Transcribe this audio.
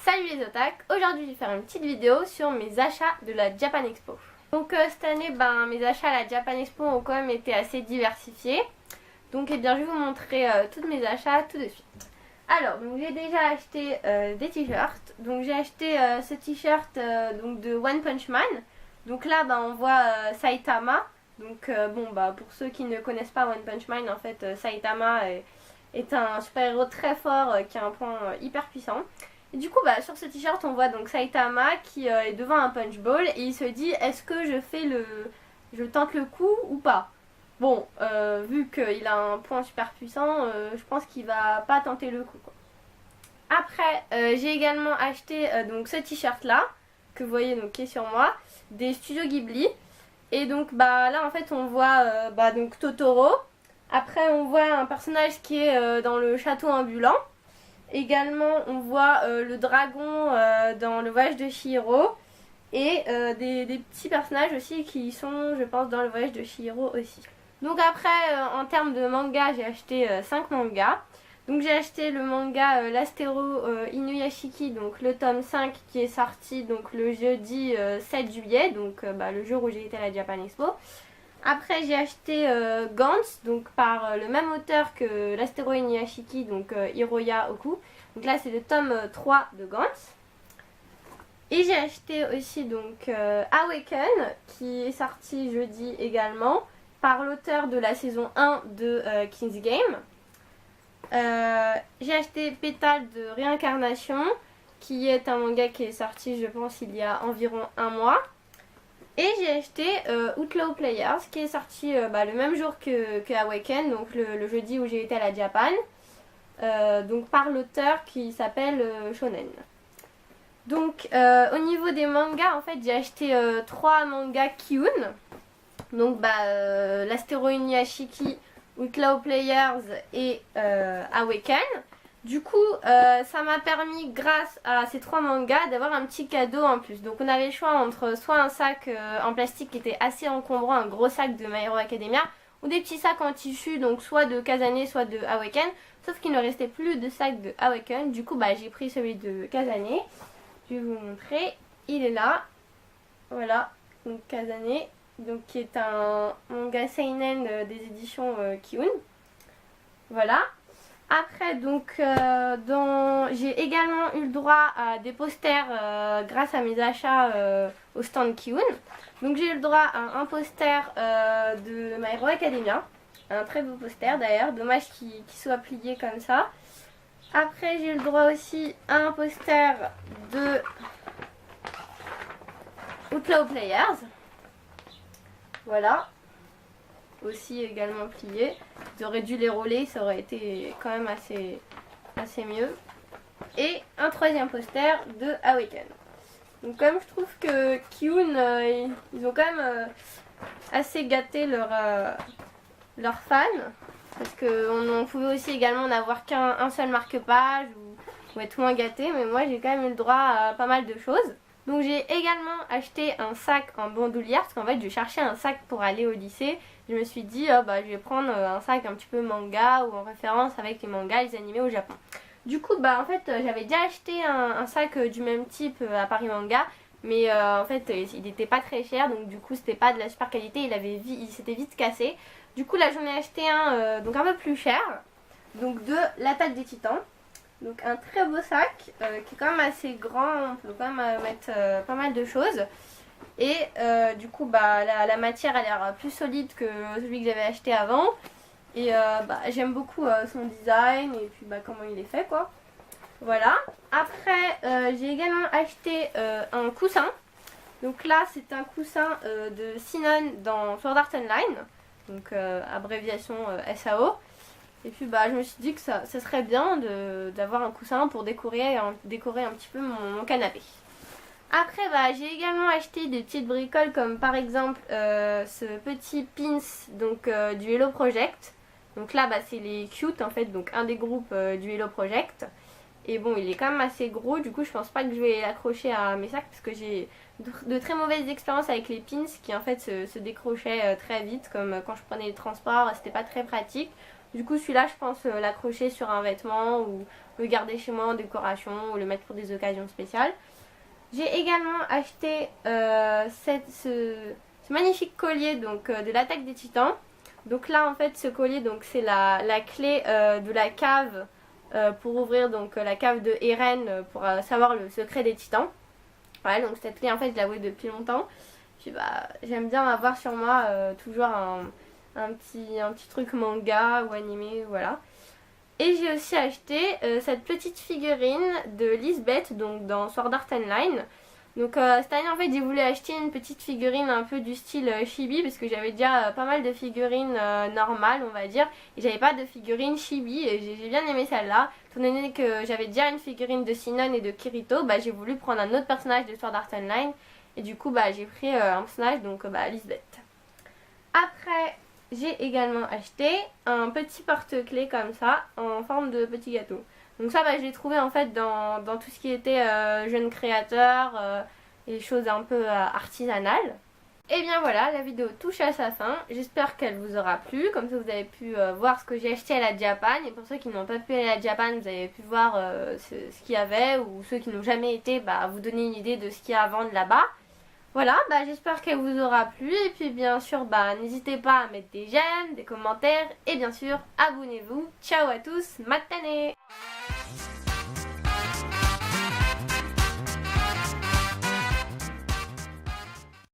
Salut les otak, aujourd'hui je vais faire une petite vidéo sur mes achats de la Japan Expo. Donc cette année, mes achats à la Japan Expo ont quand même été assez diversifiés. Donc je vais vous montrer tous mes achats tout de suite. Alors, j'ai déjà acheté des t-shirts. Donc j'ai acheté ce t-shirt de One Punch Man. Donc là on voit Saitama. Donc pour ceux qui ne connaissent pas One Punch Man, en fait Saitama est un super-héros très fort qui a un point hyper puissant. Et du coup sur ce t-shirt on voit donc Saitama qui est devant un punch ball et il se dit est-ce que je tente le coup ou pas. Bon, vu qu'il a un point super puissant, je pense qu'il va pas tenter le coup, quoi. Après, j'ai également acheté donc ce t-shirt là, que vous voyez donc qui est sur moi, des studios Ghibli. Et donc là en fait on voit donc Totoro. Après on voit un personnage qui est dans le château ambulant. Également on voit le dragon dans le voyage de Chihiro. Et des petits personnages aussi qui sont je pense dans le voyage de Chihiro aussi. Donc après en termes de manga j'ai acheté 5 mangas. Donc j'ai acheté le manga l'Astéro Inuyashiki, donc le tome 5 qui est sorti donc le jeudi 7 juillet, donc le jour où j'ai été à la Japan Expo. Après j'ai acheté Gantz, donc par le même auteur que l'Astéro Inuyashiki, donc Hiroya Oku. Donc là c'est le tome 3 de Gantz. Et j'ai acheté aussi donc Awaken qui est sorti jeudi également par l'auteur de la saison 1 de King's Game. J'ai acheté Pétale de Réincarnation qui est un manga qui est sorti je pense il y a environ un mois. Et j'ai acheté Outlaw Players qui est sorti le même jour que Awaken, donc le jeudi où j'ai été à la Japan, donc par l'auteur qui s'appelle Shonen. Donc au niveau des mangas en fait j'ai acheté 3 mangas Kiun, donc l'Astéro Inuyashiki, Outlaw Players et Awaken. Du coup ça m'a permis grâce à ces 3 mangas d'avoir un petit cadeau en plus. Donc on avait le choix entre soit un sac en plastique qui était assez encombrant, un gros sac de My Hero Academia, ou des petits sacs en tissu, donc soit de Kazane soit de Awaken. Sauf qu'il ne restait plus de sac de Awaken. Du coup j'ai pris celui de Kazane. Je vais vous montrer, il est là. Voilà, donc Kazane, donc qui est un manga seinen des éditions Kiun. Voilà. Après donc j'ai également eu le droit à des posters grâce à mes achats au stand Kiun. Donc j'ai eu le droit à un poster de My Hero Academia, un très beau poster d'ailleurs, dommage qu'il soit plié comme ça. Après j'ai eu le droit aussi à un poster de Outlaw Players. Voilà. Aussi également plié. J'aurais dû les rouler, ça aurait été quand même assez mieux. Et un troisième poster de Awaken. Donc comme je trouve que Kiun, ils ont quand même assez gâté leurs fans. Parce qu'on pouvait aussi également n'avoir qu'un seul marque-page ou être moins gâté. Mais moi j'ai quand même eu le droit à pas mal de choses. Donc j'ai également acheté un sac en bandoulière. Parce qu'en fait je cherchais un sac pour aller au lycée. Je me suis dit je vais prendre un sac un petit peu manga ou en référence avec les mangas, les animés au Japon. Du coup en fait j'avais déjà acheté un sac du même type à Paris Manga. Mais en fait il n'était pas très cher, donc du coup c'était pas de la super qualité, il s'était vite cassé. Du coup là j'en ai acheté un donc un peu plus cher, donc de l'attaque des titans. Donc un très beau sac qui est quand même assez grand, on peut quand même mettre pas mal de choses. Et du coup la matière a l'air plus solide que celui que j'avais acheté avant. Et j'aime beaucoup son design et puis comment il est fait quoi. Voilà. Après j'ai également acheté un coussin. Donc là c'est un coussin de Sinon dans Sword Art Online. Donc abréviation SAO. Et puis je me suis dit que ça serait bien d'avoir un coussin pour décorer un petit peu mon canapé. Après j'ai également acheté des petites bricoles comme par exemple ce petit pins donc du Hello Project. Donc là c'est les cute en fait, donc un des groupes du Hello Project. Et bon il est quand même assez gros, du coup je pense pas que je vais l'accrocher à mes sacs parce que j'ai de très mauvaises expériences avec les pins qui en fait se décrochaient très vite, comme quand je prenais les transports, c'était pas très pratique. Du coup celui-là je pense l'accrocher sur un vêtement ou le garder chez moi en décoration ou le mettre pour des occasions spéciales. J'ai également acheté ce magnifique collier donc, de l'attaque des titans. Donc là en fait ce collier donc c'est la clé de la cave pour ouvrir donc la cave de Eren pour savoir le secret des titans. Voilà, donc cette clé en fait je la voulais depuis longtemps. Puis bah j'aime bien avoir sur moi toujours un petit truc manga ou animé, voilà. Et j'ai aussi acheté cette petite figurine de Lisbeth donc dans Sword Art Online. Donc cette année en fait j'ai voulu acheter une petite figurine un peu du style chibi parce que j'avais déjà pas mal de figurines normales on va dire et j'avais pas de figurine chibi et j'ai bien aimé celle-là. Étant donné que j'avais déjà une figurine de Sinon et de Kirito, bah j'ai voulu prendre un autre personnage de Sword Art Online et du coup bah j'ai pris un personnage donc Lisbeth. Après j'ai également acheté un petit porte-clés comme ça en forme de petit gâteau. Donc ça je l'ai trouvé en fait dans tout ce qui était jeunes créateurs et choses un peu artisanales. Et bien voilà, la vidéo touche à sa fin. J'espère qu'elle vous aura plu. Comme ça vous avez pu voir ce que j'ai acheté à la Japan. Et pour ceux qui n'ont pas pu aller à la Japan, vous avez pu voir ce qu'il y avait. Ou ceux qui n'ont jamais été, vous donner une idée de ce qu'il y a à vendre là-bas. Voilà, j'espère qu'elle vous aura plu et puis bien sûr, n'hésitez pas à mettre des j'aime, des commentaires et bien sûr, abonnez-vous. Ciao à tous, matane!